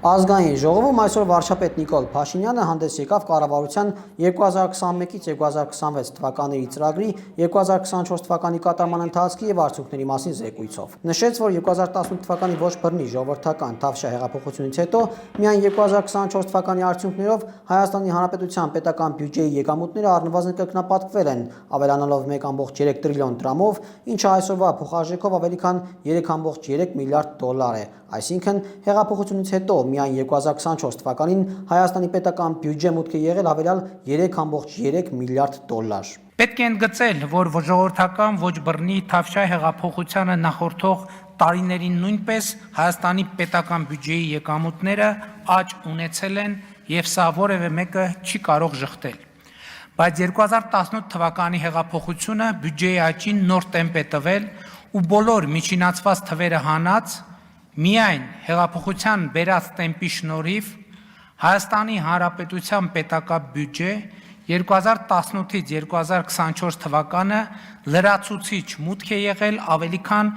Ազգային ժողովում այսօր վարչապետ Նիկոլ Փաշինյանը հանդես եկավ կառավարության 2021-ից 2026 թվականների ծրագրի 2024 թվականի կատարման ընթացքի եւ արդյունքների մասին զեկույցով։ Նշեց, որ 2018 թվականի ոչ բռնի ժողովրդական Թավշյա հեղափոխությունից հետո միայն 2024 թվականի արդյունքներով Հայաստանի Հանրապետության պետական բյուջեի եկամուտները առնվազն կրկնապատկվել են, ավելանալով 1.3 տրիլիոն դրամով, ինչը այսօրվա փոխարժեքով ավելի քան 3.3 միլիարդ դոլար է։ Այսինքն հեղափոխությունից հետո միայն 2024 թվականին Հայաստանի պետական բյուջե մուտք է եղել հավելյալ 3.3 միլիարդ դոլար։ Պետք է ընդգծել, որ ժողովրդական ոչ բռնի Թավշյա հեղափոխությանը նախորդող տարիներին նույնպես Հայաստանի պետական բյուջեի եկամուտները աճ ունեցել են եւ սա որևէ մեկը չի կարող ժխտել։ Բայց 2018 թվականի հեղափոխությունը բյուջեի աճին նոր տեմպ է տվել ու բոլոր միջինացված թվերը հանած միայն հեղափոխության բերած տեմպի շնորհիվ Հայաստանի Հանրապետության պետական բյուջե 2018-ից 2024 թվականը լրացուցիչ մուտք է եղել ավելի քան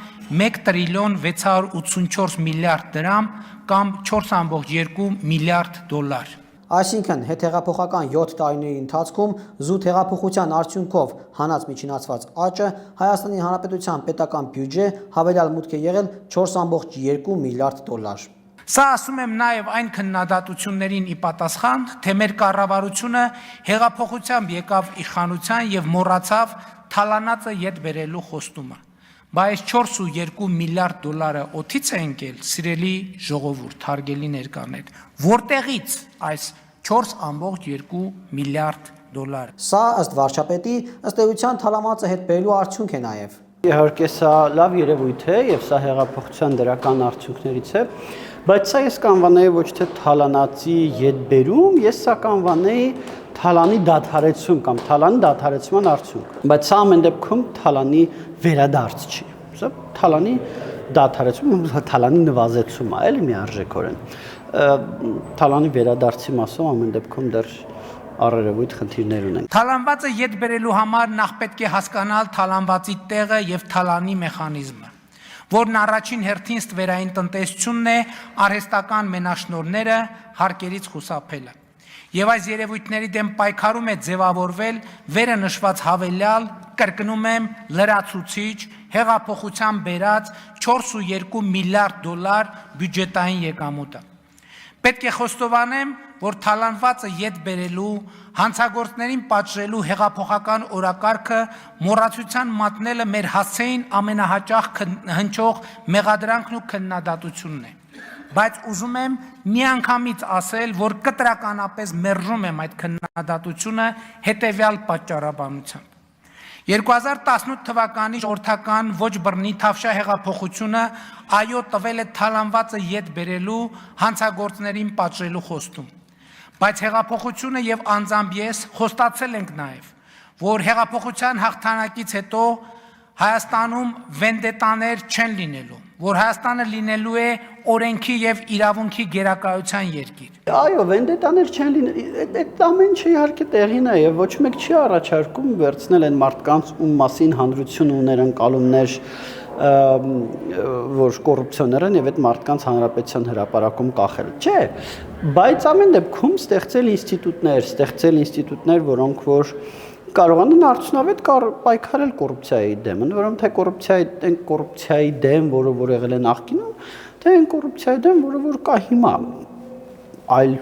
1 տրիլիոն 684 միլիարդ դրամ կամ 4.2 միլիարդ դոլար։ Այսինքն հետհեղափոխական 7 տարիների ընթացքում զուտ հեղափոխության արդյունքով հանած միջինացված աճը Հայաստանի Հանրապետության պետական բյուջե հավելյալ մուտք է եղել 4.2 միլիարդ դոլար։ Սա ասում եմ նաև այն քննադատություններին ի պատասխան, թե մեր կառավարությունը հեղափոխությամբ եկավ իշխանության եւ մոռացավ թալանածը ետ բերելու խոստումը։ Բայց 4.2 միլիարդ դոլարը օդից է ընկել, սիրելի ժողովուրդ, հարգելի ներկաներ, որտեղից այս 4.2 միլիարդ դոլար։ Սա ըստ վարչապետի ըստ էության թալամածը հետ բերելու արդյունք է նաև։ Իհարկե սա լավ երևույթ է եւ սա հեղափոխության դրական արդյունքներից է, բայց սա ես կանվանեի ոչ թե թալանածի ետ բերում, ես սա կանվանեի թալանի դադարեցում կամ թալանի դադարեցման արդյունք։ Բայց սա ամեն դեպքում թալանի վերադարձ չի։ Սա թալանի դադարեցում, թալանի նվազեցում է, էլի միարժեքորեն։ Թալանի վերադարձի մասով ամեն դեպքում դեռ առերևույթ խնդիրներ ունենք։ Թալանվածը ետ բերելու համար նախ պետք է հասկանալ թալանվածի տեղը եւ թալանի մեխանիզմը, որն առաջին հերթին ստվերային տնտեսությունն է, արհեստական մենաշնորհները, հարկերից խուսափելը։ Եվ այս երևույթների դեմ պայքարում է ձևավորվել վերը նշված հավելյալ, կրկնում եմ, լրացուցիչ, հեղափոխության բերած 4.2 միլիարդ դոլար բյուջետային եկամուտը։ Պետք է խոստովանեմ, որ թալանվածը ետ բերելու, հանցագործներին պատժելու հեղափոխական օրակարգը մոռացության մատնելը մեր հասցեին ամենահաճախ հնչող մեղադրանքն ու քննադատությունն է։ Բայց ուզում եմ միանգամից ասել, որ կտրականապես մերժում եմ այդ քննադատությունը հետևյալ պատճառաբանությամբ։ 2018 թվականի ժողովրդական ոչ բռնի Թավշյա հեղափոխությունը այո տվել է թալանվածը ետ բերելու, հանցագործներին պատժելու խոստում։ Բայց հեղափոխությունը եւ անձամբ ես խոստացել ենք նաեւ, որ հեղափոխության հաղթանակից հետո Հայաստանում վենդետաներ չեն լինելու, որ Հայաստանը լինելու է օրենքի եւ իրավունքի գերակայության երկիր։ Այո, վենդետաներ չեն լինելու, այդ ամեն ինչը իհարկե տեղին է եւ ոչ մեկ չի առաջարկում վերցնել այն մարդկանց ում մասին հանրություն ուներ ընկալումներ, որ կոռուպցիոներ են եւ այդ մարդկանց հանրապետության հրապարակում կախել։ Չէ, բայց ամեն դեպքում ստեղծել ինստիտուտներ, որոնք որ կարողանան արդյունավետ պայքարել կոռուպցիայի դեմ, որոնք թե կոռուպցիայի դեմ, որը որ եղել է նախկինում, թե այն կոռուպցիայի դեմ, որը որ կա հիմա, այլ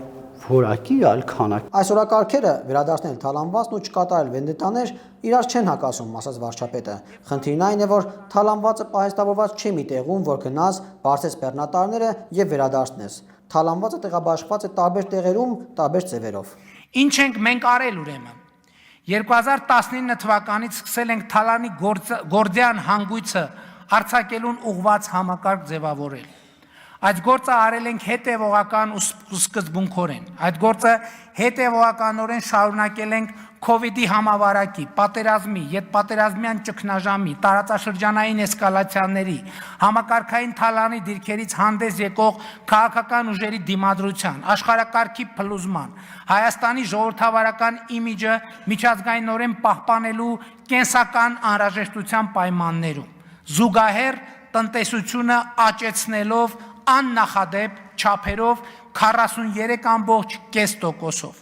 որակի, այլ քանակի։ Այս օրակարգերը վերադարձնել թալանվածն ու չկատարել վենդետաներ իրար չեն հակասում, ասաց վարչապետը։ Խնդիրն այն է, որ թալանվածը պահեստավորված չի մի տեղում, որ գնաս, բարձես բեռնատարները եւ վերադարձնես։ Թալանվածը տեղաբաշխված է տարբեր տեղերում, տարբեր ձևերով։ Ինչ ենք մենք արել ուրեմն։ 2019 թվականից սկսել ենք թալանի գործյան հանգույցը արձակելուն ուղղված համակարգ ձևավորել։ Այդ գործը արել ենք հետևողական ու սկզբունքորեն։ Այդ գործը հետևողականորեն շարունակել ենք COVID-ի համավարակի, պատերազմի, ետպատերազմյան ճգնաժամի, տարածաշրջանային էսկալացիաների, համակարգային թալանի դիրքերից հանդես եկող քաղաքական ուժերի դիմադրության, աշխարհակարգի փլուզման, Հայաստանի ժողովրդավարական իմիջը միջազգայինորեն պահպանելու կենսական անհրաժեշտության պայմաններում, զուգահեռ տնտեսությունը աճեցնելով աննախադեպ չափերով 43.5%-ով։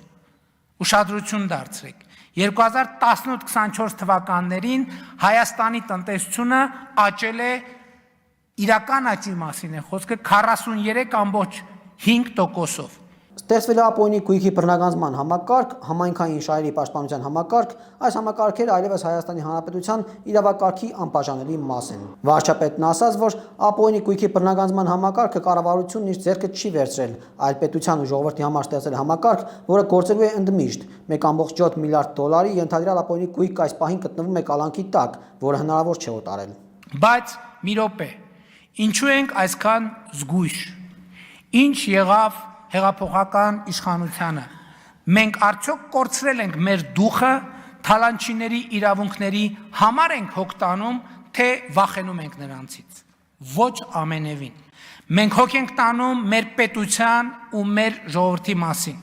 Ուշադրություն դարձրեք։ 2018-24 թվականներին Հայաստանի տնտեսությունը աճել է իրական աճի մասին է խոսքը 43.5%-ով։ Ստեղծվել է Ապոյնի գույքի բռնագանձման համակարգ, համայնքային շահերի պաշտպանության համակարգ, այս համակարգերը այլևս Հայաստանի Հանրապետության իրավակարգի անբաժանելի մաս են։ Վարչապետն ասաց, որ Ապոյնի գույքի բռնագանձման համակարգը կառավարությունն իր ձեռքը չի վերցրել, այլ պետության ու ժողովրդի համար ստեղծել համակարգ, որը գործելու է ընդմիշտ։ 1.7 միլիարդ դոլարի ենթադրյալ Ապոյնի գույքը այս պահին գտնվում է կալանքի տակ, որը հնարավոր չէ օտարել։ Բայց մի րոպե, ինչու ենք այսքան զգույշ։ Ինչ եղավ հեղափոխական իշխանությանը։ Մենք արդյոք կորցրել ենք մեր դուխը, թալանչիների իրավունքների համար ենք հոգ տանում, թե վախենում ենք նրանցից։ Ոչ ամենևին։ Մենք հոգ ենք տանում մեր պետության ու մեր ժողովրդի մասին,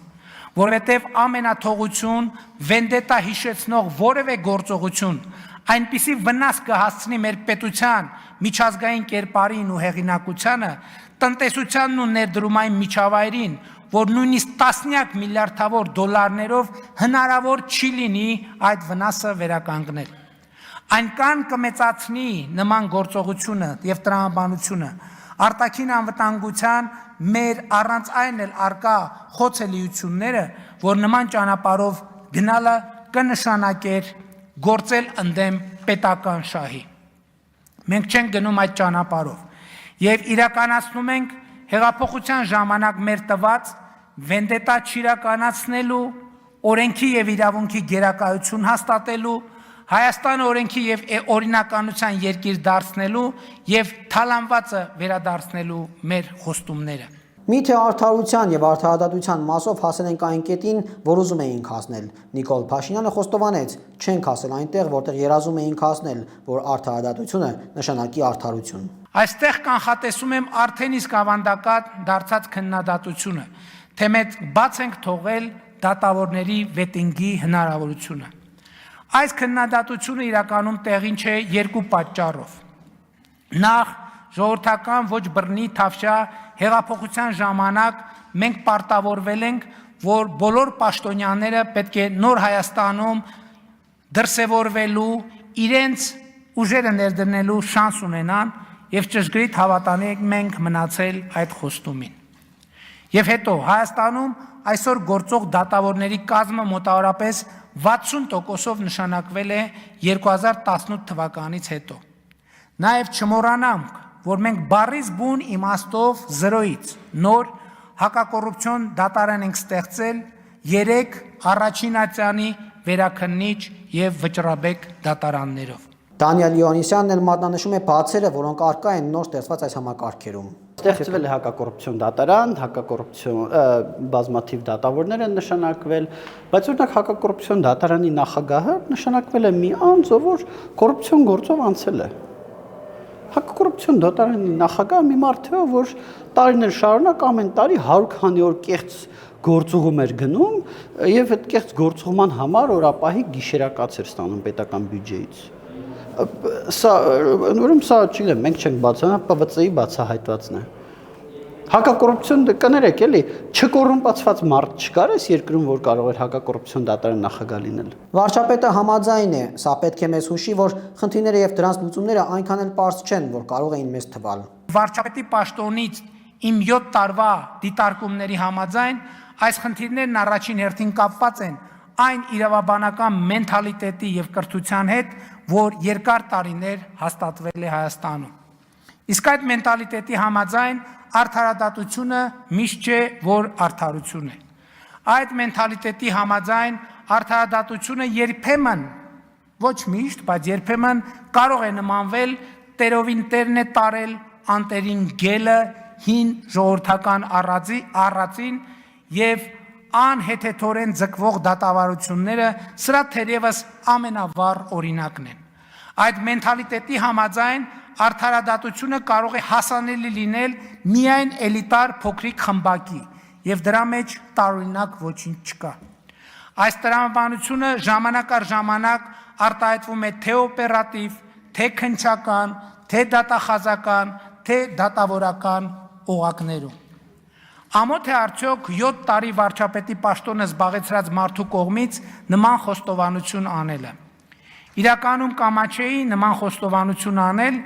որովհետև ամենաթողություն, վենդետա հիշեցնող որևէ գործողություն այնպիսի վնաս կհասցնի մեր պետության միջազգային կերպարին ու հեղինակությանը, տնտեսությանն ու ներդրումային միջավայրին, որ նույնիսկ տասնյակ միլիարդավոր դոլարներով հնարավոր չի լինի այդ վնասը վերականգնել։ Այնքան կմեծացնի նման գործողությունը եւ տրամաբանությունը արտաքին անվտանգության մեր առանց այն էլ արկա խոցելիությունները, որ նման ճանապարհով գնալը կնշանակեր գործել ընդդեմ պետական շահի։ Մենք չենք գնում այդ ճանապարհով եւ իրականացնում ենք հեղափոխության ժամանակ մեր տված վենդետա չիրականացնելու, օրենքի եւ իրավունքի գերակայություն հաստատելու, Հայաստանը օրենքի եւ օրինականության երկիր դարձնելու եւ թալանվածը վերադարձնելու մեր խոստումները։ Միթե արդարության եւ արդարադատության մասով հասել ենք այն կետին, որ ուզում էինք հասնել։ Նիկոլ Փաշինյանը խոստովանեց, չենք հասել այնտեղ, որտեղ երազում էինք հասնել, որ արդարադատությունը նշանակի արդարություն։ Այստեղ կանխատեսում եմ արդեն իսկ ավանդական դարձած քննադատությունը, թե մենք բաց ենք թողել դատավորների վետինգի հնարավորությունը։ Այս քննադատությունը իրականում տեղին չէ երկու պատճառով։ Նախ ժողովրդական ոչ բռնի թավշյա հեղափոխության ժամանակ մենք պարտավորվել ենք, որ բոլոր պաշտոնյաները պետք է նոր Հայաստանում դրսևորվելու, իրենց ուժերը ներդնելու շանս ունենան եւ ճշգրիտ հավատանի մենք մնացել այդ խոստումին։ Եվ հետո Հայաստանում այսօր գործող դատավորների կազմը մոտավորապես 60%-ով նշանակվել է 2018 թվականից հետո։ Նաև չմոռանանք, որ մենք բառից բուն իմաստով 0-ից նոր հակակոռուպցիոն դատարան ենք ստեղծել 3 առաջին ատյանի վերաքննիչ եւ վճռաբեկ դատարաններով։ Դանիել Յոհաննիսյանն էլ մատնանշում է բացերը, որոնք արկա են նոր ստեղծված այս համակարգերում։ Ստեղծվել է հակակոռուպցիոն դատարան, հակակոռուպցիոն բազմաթիվ դատավորներ են նշանակվել, բայց օրինակ հակակոռուպցիոն դատարանի նախագահը նշանակվել է մի անձ, որ կոռուպցիոն գործով անցել է։ Հակակոռուպցիոն դատարանի նախագահը մի մարդ է, որ տարիներ շարունակ ամեն տարի 100 քանի օր կեղծ գործուղում էր գնում եւ այդ կեղծ գործուղման համար օրապահի գիշերակաց էր ստանում պետական բյուջեից։ Սա ուրեմն սա չգիտեմ, մենք չենք բացանա ՊՎԾ-ի բացահայտվածն է։ Հակակոռուպցիոն կներեք էլի, չկոռումպացված մարդ չկար այս երկրում, որ կարող էր հակակոռուպցիոն դատարան նախագահ լինել։ Վարչապետը համաձայն է, սա պետք է մեզ հուշի, որ խնդիրները եւ դրանց լուծումները այնքան էլ պարզ չեն, որ կարող էին մեզ թվալ։ Վարչապետի պաշտոնից իմ 7 տարվա դիտարկումների համաձայն այս խնդիրներն առաջին հերթին կապված են այն իրավաբանական մենթալիտետի եւ կրթության հետ, որ երկար տարիներ հաստատվել է Հայաստանում։ Իսկ այդ մենթալիտետի համաձայն արդարադատությունը միշտ չէ, որ արդարություն է։ Այդ մենթալիտետի համաձայն արդարադատությունը երբեմն, ոչ միշտ, բայց երբեմն կարող է նմանվել տերովին տերն է տարել անտերին գելը հին ժողովրդական առածին եւ անհեթեթորեն ձգվող դատավարությունները սրա թերևս ամենավառ օրինակն են։ Այդ մենթալիտետի համաձայն արդարադատությունը կարող է հասանելի լինել միայն էլիտար փոքրիկ խմբակի եւ դրա մեջ տարօրինակ ոչինչ չկա։ Այս տրամաբանությունը ժամանակ առ ժամանակ արտահայտվում է թե օպերատիվ, թե քննչական, թե դատախազական, թե դատավորական օղակներում։ Ամոթ է արդյոք 7 տարի վարչապետի պաշտոնը զբաղեցրած մարդու կողմից նման խոստովանություն անելը։ Իրականում կամաչեի նման խոստովանություն անել,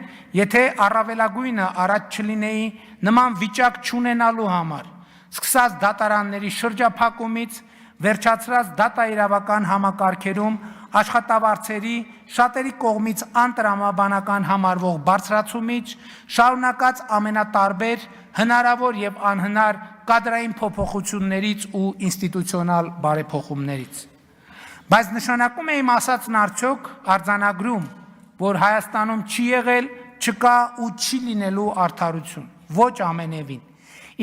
եթե առավելագույնը առաջ չլինեի նման վիճակ չունենալու համար, սկսած դատարանների շրջափակումից, վերջացրած դատաիրավական համակարգերում աշխատավարձերի շատերի կողմից անտրամաբանական համարվող բարձրացումից, շարունակած ամենատարբեր հնարավոր եւ անհնար կադրային փոփոխություններից ու ինստիտուցիոնալ բարեփոխումներից։ Բայց նշանակում է իմ ասածն արդյոք արձանագրում, որ Հայաստանում չի եղել, չկա ու չի լինելու արդարություն, ոչ ամենևին։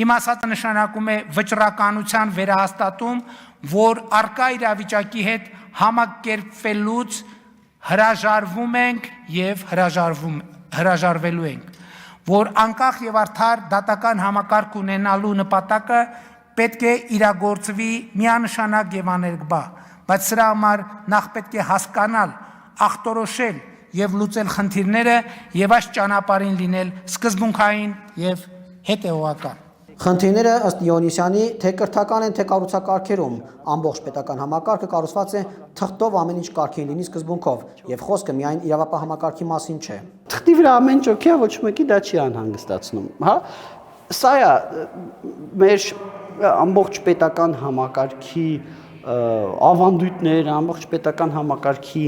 Իմ ասածը նշանակում է վճռականության վերահաստատում, որ արկա իրավիճակի հետ համակերպվելուց հրաժարվում ենք եւ հրաժարվելու ենք, որ անկախ եւ արդար դատական համակարգ ունենալու նպատակը պետք է իրագործվի միանշանակ եւ աներկբա, բայց սրա համար նախ պետք է հասկանալ, ախտորոշել եւ լուծել խնդիրները եւ այս ճանապարհին լինել սկզբունքային եւ հետեւողական։ Խնդիրները ըստ Իոնիսյանի թե կրթական են, թե կառուցակարգերում, ամբողջ պետական համակարգը կառուցված է թղթով ամեն ինչ կարգին լինի սկզբունքով, եւ խոսքը միայն իրավապահ համակարգի մասին չէ։ Թղթի վրա ամեն ճոքի ոչ մեկի դա չի անհանգստացնում, հա։ Սա է մեր ամբողջ պետական համակարգի ավանդույթներ, ամբողջ պետական համակարգի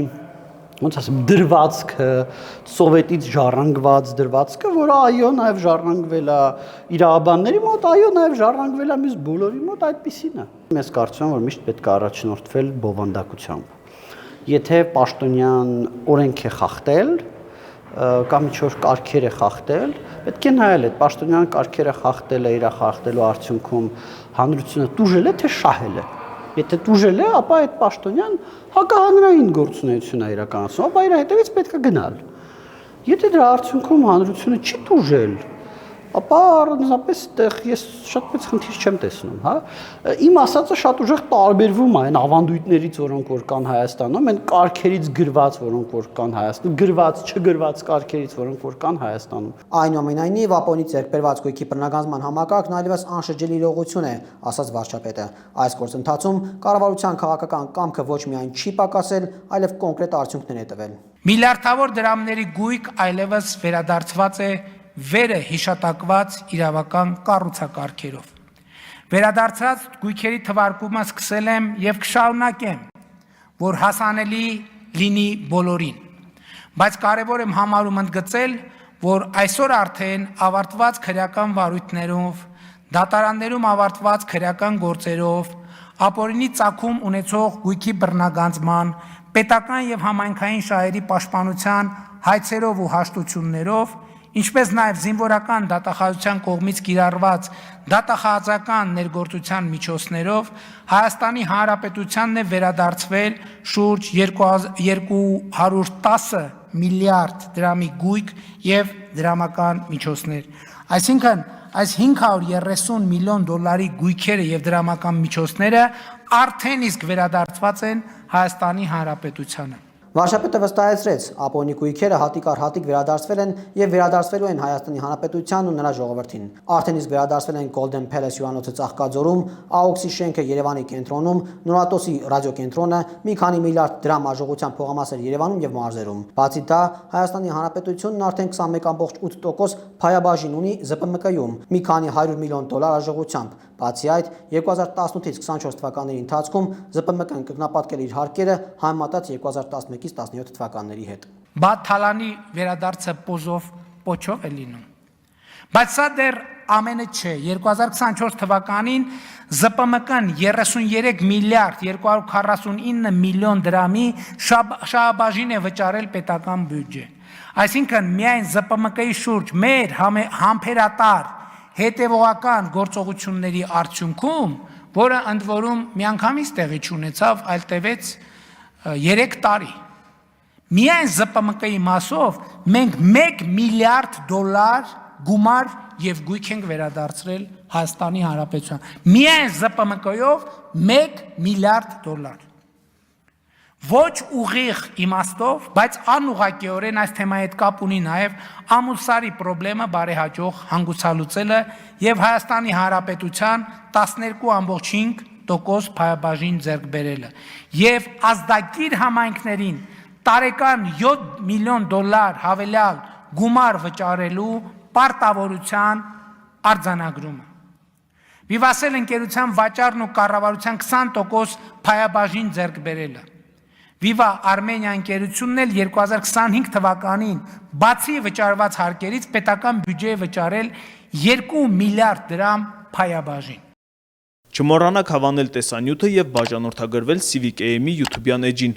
ոնց ասեմ դրվածքը, սովետից ժառանգված դրվածքը, որը այո նաև ժառանգվել է իրավաբանների մոտ, այո նաև ժառանգվել է մյուս բոլորի մոտ, այդպիսին է։ Ես կարծում եմ, որ միշտ պետք է առաջնորդվել բովանդակությամբ։ Եթե պաշտոնյան օրենք է խախտել կամ ինչ-որ կարգեր է խախտել, պետք է նայել այդ պաշտոնյան կարգերը խախտել է, իր խախտելու արդյունքում հանրությունը տուժել է, թե շահել է։ Եթե տուժել է, ապա այդ պաշտոնյան հակահանրային գործունեություն է իրականացնում, ապա իր հետևից պետք է գնալ։ Եթե դրա արդյունքում հանրությունը չի տուժել, ապա առանձնապես այդտեղ ես շատ մեծ խնդիր չեմ տեսնում, հա։ Իմ ասածը շատ ուժեղ տարբերվում է այն ավանդույթներից, որոնք որ կան Հայաստանում, այն կարգերից գրված, որոնք որ կան Հայաստանում, գրված, չգրված կարգերից, որոնք որ կան Հայաստանում։ Այնուամենայնիվ Ապոնի ձեռքբերված գույքի բռնագանձման համակարգն այլևս անշրջելի իրողություն է, ասաց վարչապետը։ Այս գործընթացում կառավարության քաղաքական կամքը ոչ միայն չի պակասել, այլև կոնկրետ արդյունքներ է տվել։ Միլիարդավոր դրամների գույք այլևս վերադարձված է վերը հիշատակված իրավական կառուցակարգերով։ Վերադարձած գույքերի թվարկումը սկսել եմ եւ կշարունակեմ, որ հասանելի լինի բոլորին։ Բայց կարևոր եմ համարում ընդգծել, որ այսօր արդեն ավարտված քրեական վարույթներով, դատարաններում ավարտված քրեական գործերով, ապօրինի ծագում ունեցող գույքի բռնագանձման, պետական եւ համայնքային շահերի պաշտպանության հայցերով ու հաշտություններով, ինչպես նաև զինվորական դատախազության կողմից կիրառված դատախազական ներգործության միջոցներով Հայաստանի Հանրապետությանն է վերադարձվել շուրջ 210 միլիարդ դրամի գույք եւ դրամական միջոցներ։ Այսինքն այս 530 միլիոն դոլարի գույքերը եւ դրամական միջոցները արդեն իսկ վերադարձված են Հայաստանի Հանրապետությանը։ Վարչապետը վստահեցրեց, Ապոնի գույքերը հատիկ առ հատիկ վերադարձվել են եւ վերադարձվելու են Հայաստանի Հանրապետությանն ու նրա ժողովրդին։ Արդեն իսկ վերադարձվել են Golden Palace հյուրանոցը Ծաղկաձորում, AOX-ի շենքը Երևանի կենտրոնում, Նորատոսի ռադիոկենտրոնը, մի քանի միլիարդ դրամ արժողությամբ փողամասեր Երևանում եւ մարզերում։ Բացի դա, Հայաստանի Հանրապետությունն արդեն 21.8% փայաբաժին ունի ԶՊՄԿ-ում, մի քանի 100 միլիոն դոլար արժողությամբ։ Բացի այդ, 2018-ից 24 թվականների ընթացքում ԶՊՄԿ-ն կրկնապատկել իր հարկերը համեմատած 2011-ից 17 թվականների հետ։ Բա թալանի վերադարձը պոզով պոչով է լինում։ Բայց սա դեռ ամենը չէ։ 2024 թվականին ԶՊՄԿ-ն 33 միլիարդ 249 միլիոն դրամի շահաբաժին է վճարել պետական բյուջե։ Այսինքն միայն ԶՊՄԿ-ի շուրջ մեր համբերատար հետևողական գործողությունների արդյունքում, որը ընդ որում միանգամից տեղի չունեցավ, այլ տևեց 3 տարի։ Միայն ԶՊՄԿ-ի մասով մենք 1 միլիարդ դոլար գումար եւ գույք ենք վերադարձրել Հայաստանի Հանրապետության։ Միայն ԶՊՄԿ-ով 1 միլիարդ դոլար։ ոչ ուղիղ իմաստով, բայց անուղղակիորեն այս թեմայի հետ կապ ունի նաև ամուսարի խնդրը բարեհաջող հանգուցալուծելը եւ Հայաստանի Հանրապետության 12.5% փայաբաժին ձեռք բերելը եւ ազդագիր համայնքներին տարեկան $7 միլիոն հավելյալ գումար վճարելու պարտավորության արձանագրումը։ Վիվասել ընկերության վաճառն ու կառավարության 20% փայաբաժին ձեռք բերելը։ Viva Armenia ընկերությունն էլ 2025 թվականին բացի վճարված հարկերից պետական բյուջեի վճարել 2 միլիարդ դրամ փայաբաժին։ Չմոռանաք հավանել տեսանյութը եւ բաժանորդագրվել Civic AM-ի YouTube-յան էջին։